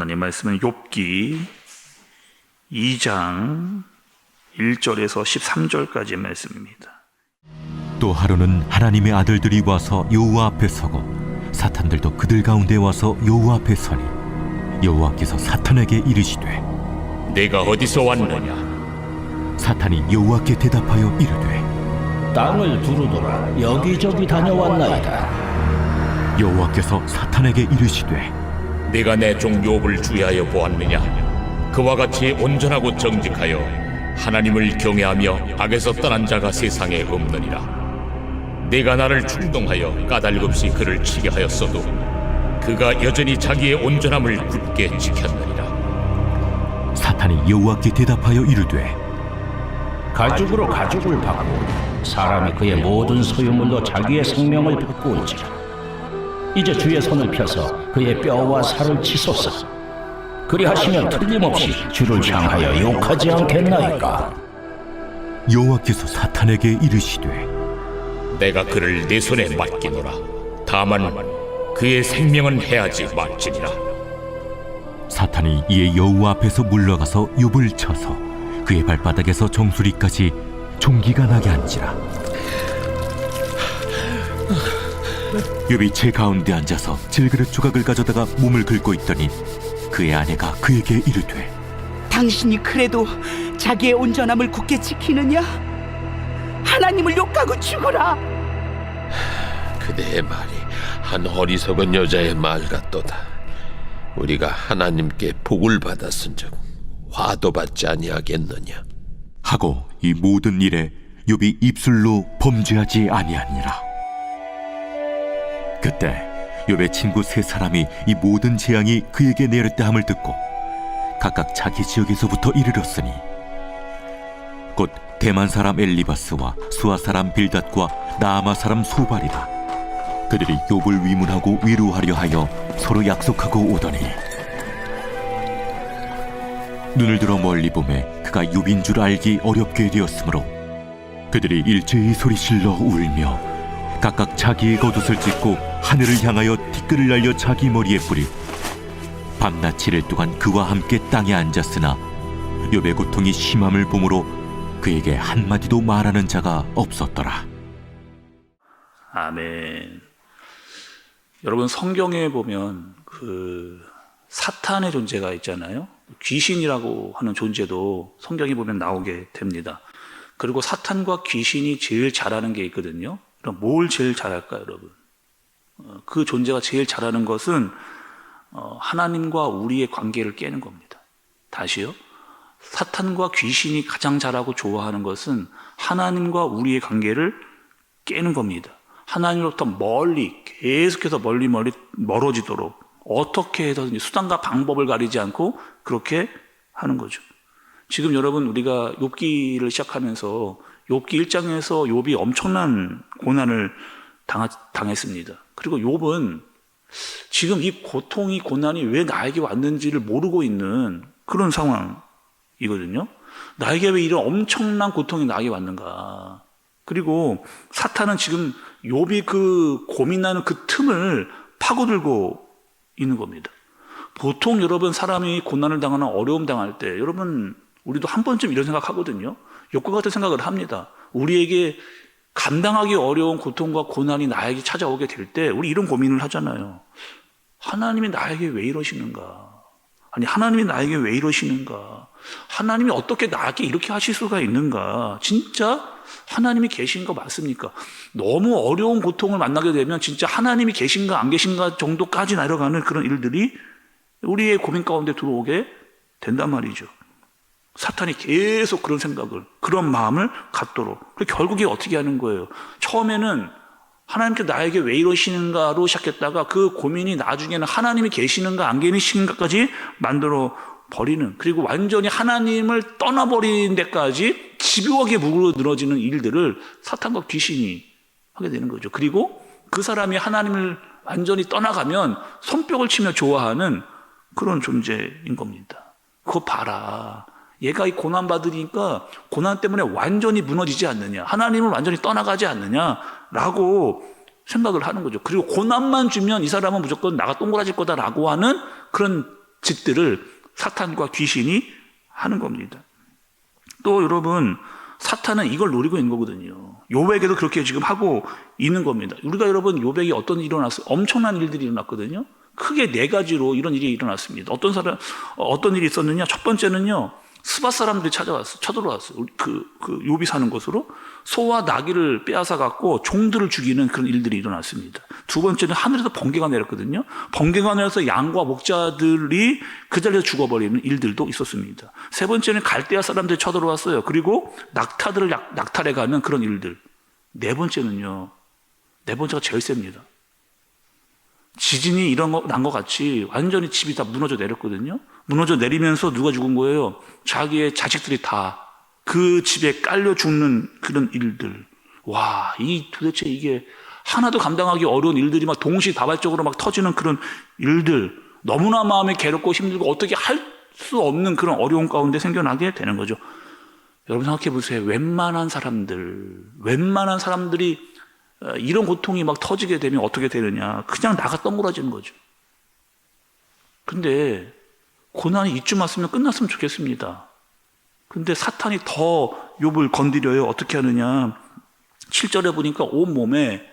하나님 말씀은 욥기 2장 1절에서 13절까지의 말씀입니다. 또 하루는 하나님의 아들들이 와서 여호와 앞에 서고 사탄들도 그들 가운데 와서 여호와 앞에 서니 여호와께서 사탄에게 이르시되 내가 어디서 왔느냐? 사탄이 여호와께 대답하여 이르되 땅을 두루두라 여기저기 다녀왔나이다. 여호와께서 사탄에게 이르시되 내가 내 종 욥을 주의하여 보았느냐? 그와 같이 온전하고 정직하여 하나님을 경외하며 악에서 떠난 자가 세상에 없느니라. 내가 나를 충동하여 까닭없이 그를 치게 하였어도 그가 여전히 자기의 온전함을 굳게 지켰느니라. 사탄이 여호와께 대답하여 이르되 가죽으로 가죽을 바꾸고 사람이 그의 모든 소유물로 자기의 생명을 바꾸온지라. 이제 주의 손을 펴서 그의 뼈와 살을 치소서. 그리하시면 틀림없이 주를 향하여 욕하지 않겠나이까. 여호와께서 사탄에게 이르시되 내가 그를 내 손에 맡기노라. 다만 그의 생명은 해하지 말지니라. 사탄이 이에 여호와 앞에서 물러가서 욥을 쳐서 그의 발바닥에서 정수리까지 종기가 나게 한지라. 욥이 제 가운데 앉아서 질그릇 조각을 가져다가 몸을 긁고 있더니 그의 아내가 그에게 이르되 당신이 그래도 자기의 온전함을 굳게 지키느냐? 하나님을 욕하고 죽어라. 그대의 말이 한 어리석은 여자의 말 같도다. 우리가 하나님께 복을 받았은즉 화도 받지 아니하겠느냐. 하고 이 모든 일에 욥이 입술로 범죄하지 아니하니라. 그때 욥의 친구 세 사람이 이 모든 재앙이 그에게 내렸다 함을 듣고 각각 자기 지역에서부터 이르렀으니 곧 대만 사람 엘리바스와 수아 사람 빌닷과 나아마 사람 소발이라. 그들이 욥을 위문하고 위로하려 하여 서로 약속하고 오더니 눈을 들어 멀리 보매 그가 욥인 줄 알기 어렵게 되었으므로 그들이 일제히 소리질러 울며 각각 자기의 겉옷을 찢고 하늘을 향하여 티끌을 날려 자기 머리에 뿌리 밤낮 7일 동안 그와 함께 땅에 앉았으나 욥의 고통이 심함을 보므로 그에게 한마디도 말하는 자가 없었더라. 아멘. 여러분, 성경에 보면 그 사탄의 존재가 있잖아요. 귀신이라고 하는 존재도 성경에 보면 나오게 됩니다. 그리고 사탄과 귀신이 제일 잘하는 게 있거든요. 그럼 뭘 제일 잘할까요, 여러분? 그 존재가 제일 잘하는 것은 하나님과 우리의 관계를 깨는 겁니다. 다시요. 사탄과 귀신이 가장 잘하고 좋아하는 것은 하나님과 우리의 관계를 깨는 겁니다. 하나님으로부터 멀리, 계속해서 멀어지도록 어떻게 해서든지 수단과 방법을 가리지 않고 그렇게 하는 거죠. 지금 여러분, 우리가 욥기를 시작하면서 욥기 1장에서 욥이 엄청난 고난을 당했습니다. 그리고 욥은 지금 이 고통이, 고난이 왜 나에게 왔는지를 모르고 있는 그런 상황이거든요. 나에게 왜 이런 엄청난 고통이 나에게 왔는가. 그리고 사탄은 지금 욥이 그 고민하는 그 틈을 파고들고 있는 겁니다. 보통 여러분, 사람이 고난을 당하나 어려움 당할 때 여러분, 우리도 한 번쯤 이런 생각하거든요. 욥과 같은 생각을 합니다. 우리에게 감당하기 어려운 고통과 고난이 나에게 찾아오게 될 때 우리 이런 고민을 하잖아요. 하나님이 나에게 왜 이러시는가? 아니, 하나님이 나에게 왜 이러시는가? 하나님이 어떻게 나에게 이렇게 하실 수가 있는가? 진짜 하나님이 계신 거 맞습니까? 너무 어려운 고통을 만나게 되면 진짜 하나님이 계신가 안 계신가 정도까지 내려가는 그런 일들이 우리의 고민 가운데 들어오게 된단 말이죠. 사탄이 계속 그런 생각을, 그런 마음을 갖도록. 결국에 어떻게 하는 거예요? 처음에는 하나님께서 나에게 왜 이러시는가로 시작했다가 그 고민이 나중에는 하나님이 계시는가 안 계시는가까지 만들어 버리는, 그리고 완전히 하나님을 떠나버리는 데까지 집요하게 물어 늘어지는 일들을 사탄과 귀신이 하게 되는 거죠. 그리고 그 사람이 하나님을 완전히 떠나가면 손뼉을 치며 좋아하는 그런 존재인 겁니다. 그거 봐라. 얘가 이 고난 받으니까 고난 때문에 완전히 무너지지 않느냐, 하나님을 완전히 떠나가지 않느냐라고 생각을 하는 거죠. 그리고 고난만 주면 이 사람은 무조건 나가 동그라질 거다라고 하는 그런 짓들을 사탄과 귀신이 하는 겁니다. 또 여러분, 사탄은 이걸 노리고 있는 거거든요. 욥에게도 그렇게 지금 하고 있는 겁니다. 우리가 여러분 욥에게 어떤 일이 일어났어요? 엄청난 일들이 일어났거든요. 크게 4가지로 이런 일이 일어났습니다. 어떤 일이 있었느냐? 첫 번째는요, 스바 사람들이 쳐들어왔어요. 그 욥이 사는 곳으로 소와 나귀를 빼앗아 갖고 종들을 죽이는 그런 일들이 일어났습니다. 두 번째는 하늘에서 번개가 내렸거든요. 번개가 내려서 양과 목자들이 그 자리에서 죽어버리는 일들도 있었습니다. 세 번째는 갈대아 사람들이 쳐들어왔어요. 그리고 낙타들을 낙탈해가는 그런 일들. 네 번째가 제일 셉니다. 지진이 난 것 같이 완전히 집이 다 무너져 내렸거든요. 무너져 내리면서 누가 죽은 거예요? 자기의 자식들이 다 그 집에 깔려 죽는 그런 일들. 와, 도대체 이게 하나도 감당하기 어려운 일들이 막 동시다발적으로 막 터지는 그런 일들. 너무나 마음이 괴롭고 힘들고 어떻게 할 수 없는 그런 어려운 가운데 생겨나게 되는 거죠. 여러분 생각해 보세요. 웬만한 사람들이 이런 고통이 막 터지게 되면 어떻게 되느냐. 그냥 나가 떠물어지는 거죠. 근데 고난이 이쯤 왔으면 끝났으면 좋겠습니다. 근데 사탄이 더 욥을 건드려요. 어떻게 하느냐. 7절에 보니까 온몸에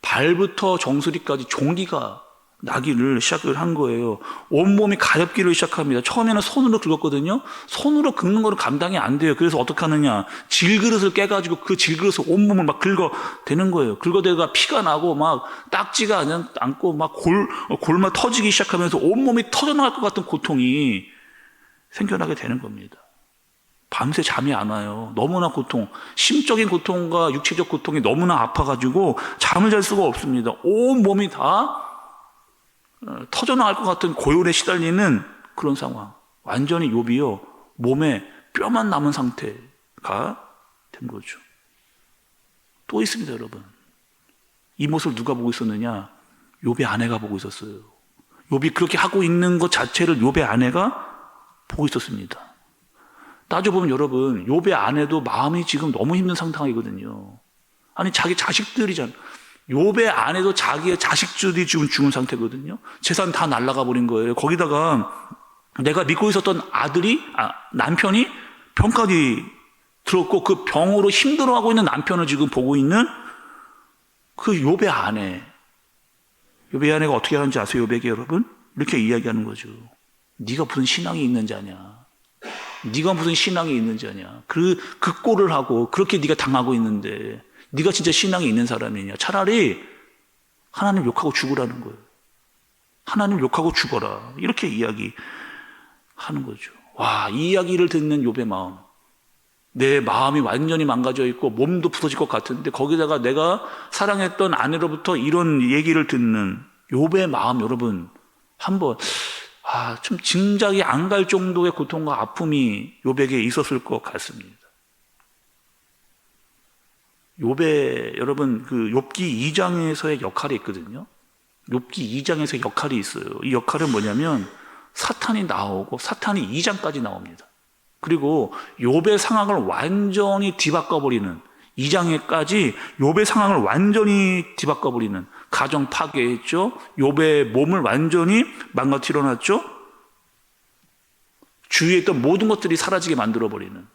발부터 정수리까지 종기가 나기를 시작을 한 거예요. 온몸이 가렵기를 시작합니다. 처음에는 손으로 긁었거든요. 손으로 긁는 거는 감당이 안 돼요. 그래서 어떻게 하느냐. 질그릇을 깨가지고 그 질그릇을 온몸을 막 긁어대는 거예요. 긁어대가 피가 나고 막 딱지가 않고 막 골마 터지기 시작하면서 온몸이 터져나갈 것 같은 고통이 생겨나게 되는 겁니다. 밤새 잠이 안 와요. 너무나 심적인 고통과 육체적 고통이 너무나 아파가지고 잠을 잘 수가 없습니다. 온 몸이 다 터져나갈 것 같은 고열에 시달리는 그런 상황. 완전히 욥이요, 몸에 뼈만 남은 상태가 된 거죠. 또 있습니다, 여러분. 이 모습을 누가 보고 있었느냐? 욥의 아내가 보고 있었어요. 욥이 그렇게 하고 있는 것 자체를 욥의 아내가 보고 있었습니다. 따져보면 여러분, 욥의 아내도 마음이 지금 너무 힘든 상황이거든요. 아니, 자기 자식들이잖아요. 욥의 아내도 자기의 자식들이 지금 죽은 상태거든요. 재산 다 날아가 버린 거예요. 거기다가 내가 믿고 있었던 남편이 병까지 들었고 그 병으로 힘들어하고 있는 남편을 지금 보고 있는 그 욥의 아내가 어떻게 하는지 아세요? 욥에게 여러분? 이렇게 이야기하는 거죠. 네가 무슨 신앙이 있는 자냐? 네가 무슨 신앙이 있는 자냐? 그 꼴을 하고 그렇게 네가 당하고 있는데 네가 진짜 신앙이 있는 사람이냐? 차라리 하나님 욕하고 죽으라는 거예요. 하나님 욕하고 죽어라. 이렇게 이야기하는 거죠. 와, 이 이야기를 듣는 욥의 마음. 내 마음이 완전히 망가져 있고 몸도 부서질 것 같은데 거기다가 내가 사랑했던 아내로부터 이런 얘기를 듣는 욥의 마음, 여러분 한번 좀 짐작이 안 갈 정도의 고통과 아픔이 욥에게 있었을 것 같습니다. 욥의 여러분 그 욥기 2장에서의 역할이 있거든요. 욥기 2장에서 역할이 있어요. 이 역할은 뭐냐면 사탄이 나오고 사탄이 2장까지 나옵니다. 그리고 욥의 상황을 완전히 뒤바꿔버리는 2장에까지 욥의 상황을 완전히 뒤바꿔버리는 가정 파괴했죠. 욥의 몸을 완전히 망가뜨려 놨죠. 주위에 있던 모든 것들이 사라지게 만들어버리는.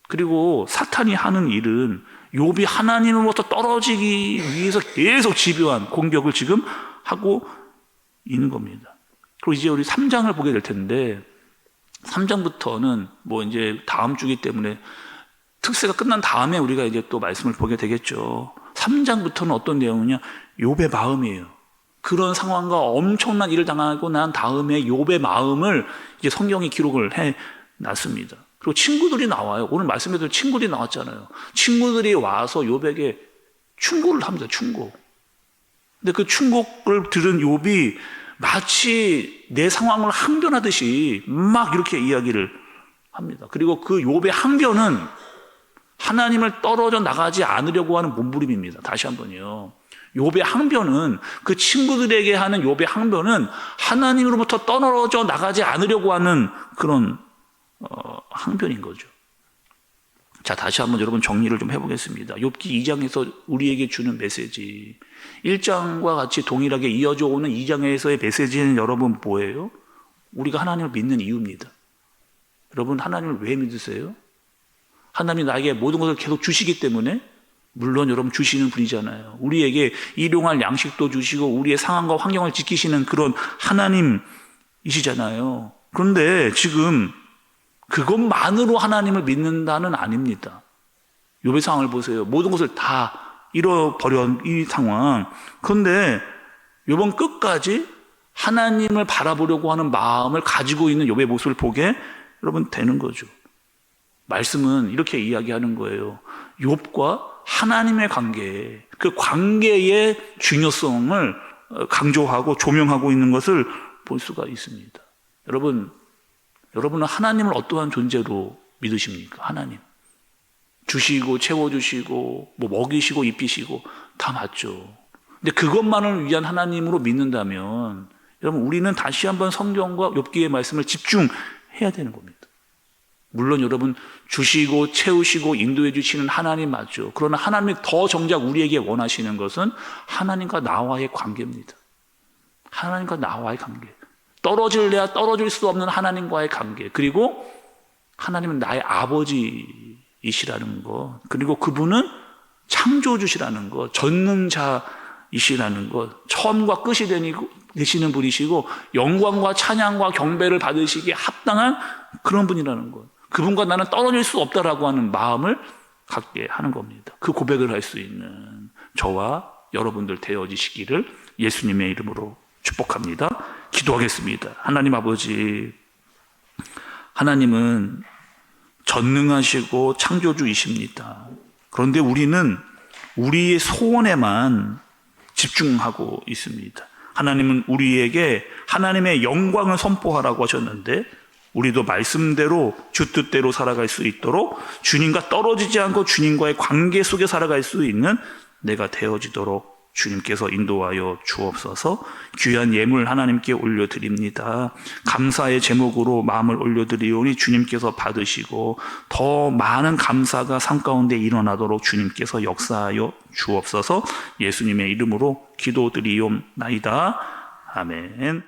그리고 사탄이 하는 일은 욥이 하나님으로부터 떨어지기 위해서 계속 집요한 공격을 지금 하고 있는 겁니다. 그리고 이제 우리 3장을 보게 될 텐데 3장부터는 뭐 이제 다음 주기 때문에 특세가 끝난 다음에 우리가 이제 또 말씀을 보게 되겠죠. 3장부터는 어떤 내용이냐? 욥의 마음이에요. 그런 상황과 엄청난 일을 당하고 난 다음에 욥의 마음을 이제 성경이 기록을 해 놨습니다. 그리고 친구들이 나와요. 오늘 말씀에도 친구들이 나왔잖아요. 친구들이 와서 욥에게 충고를 합니다. 충고. 근데 그 충고를 들은 욥이 마치 내 상황을 항변하듯이 막 이렇게 이야기를 합니다. 그리고 그 욥의 항변은 하나님을 떨어져 나가지 않으려고 하는 몸부림입니다. 다시 한번요. 욥의 항변은 그 친구들에게 하는 욥의 항변은 하나님으로부터 떨어져 나가지 않으려고 하는 그런 항변인 거죠. 자, 다시 한번 여러분 정리를 좀 해보겠습니다. 욥기 2장에서 우리에게 주는 메시지, 1장과 같이 동일하게 이어져 오는 2장에서의 메시지는 여러분 뭐예요? 우리가 하나님을 믿는 이유입니다. 여러분, 하나님을 왜 믿으세요? 하나님이 나에게 모든 것을 계속 주시기 때문에, 물론 여러분 주시는 분이잖아요. 우리에게 일용할 양식도 주시고 우리의 상황과 환경을 지키시는 그런 하나님이시잖아요. 그런데 지금 그것만으로 하나님을 믿는다는 아닙니다. 욥의 상황을 보세요. 모든 것을 다 잃어버린 이 상황. 그런데 욥은 끝까지 하나님을 바라보려고 하는 마음을 가지고 있는 욥의 모습을 보게 여러분 되는 거죠. 말씀은 이렇게 이야기하는 거예요. 욥과 하나님의 관계, 그 관계의 중요성을 강조하고 조명하고 있는 것을 볼 수가 있습니다. 여러분은 하나님을 어떠한 존재로 믿으십니까? 하나님. 주시고 채워주시고 뭐 먹이시고 입히시고 다 맞죠. 근데 그것만을 위한 하나님으로 믿는다면 여러분, 우리는 다시 한번 성경과 욥기의 말씀을 집중해야 되는 겁니다. 물론 여러분, 주시고 채우시고 인도해 주시는 하나님 맞죠. 그러나 하나님이 더 정작 우리에게 원하시는 것은 하나님과 나와의 관계입니다. 하나님과 나와의 관계. 떨어질래야 떨어질 수 없는 하나님과의 관계. 그리고 하나님은 나의 아버지이시라는 것. 그리고 그분은 창조주시라는 것. 전능자이시라는 것. 처음과 끝이 되시는 분이시고 영광과 찬양과 경배를 받으시기에 합당한 그런 분이라는 것. 그분과 나는 떨어질 수 없다라고 하는 마음을 갖게 하는 겁니다. 그 고백을 할 수 있는 저와 여러분들 되어지시기를 예수님의 이름으로 축복합니다. 기도하겠습니다. 하나님 아버지, 하나님은 전능하시고 창조주이십니다. 그런데 우리는 우리의 소원에만 집중하고 있습니다. 하나님은 우리에게 하나님의 영광을 선포하라고 하셨는데 우리도 말씀대로 주 뜻대로 살아갈 수 있도록 주님과 떨어지지 않고 주님과의 관계 속에 살아갈 수 있는 내가 되어지도록 주님께서 인도하여 주옵소서. 귀한 예물 하나님께 올려드립니다. 감사의 제목으로 마음을 올려드리오니 주님께서 받으시고 더 많은 감사가 삶 가운데 일어나도록 주님께서 역사하여 주옵소서. 예수님의 이름으로 기도드리옵나이다. 아멘.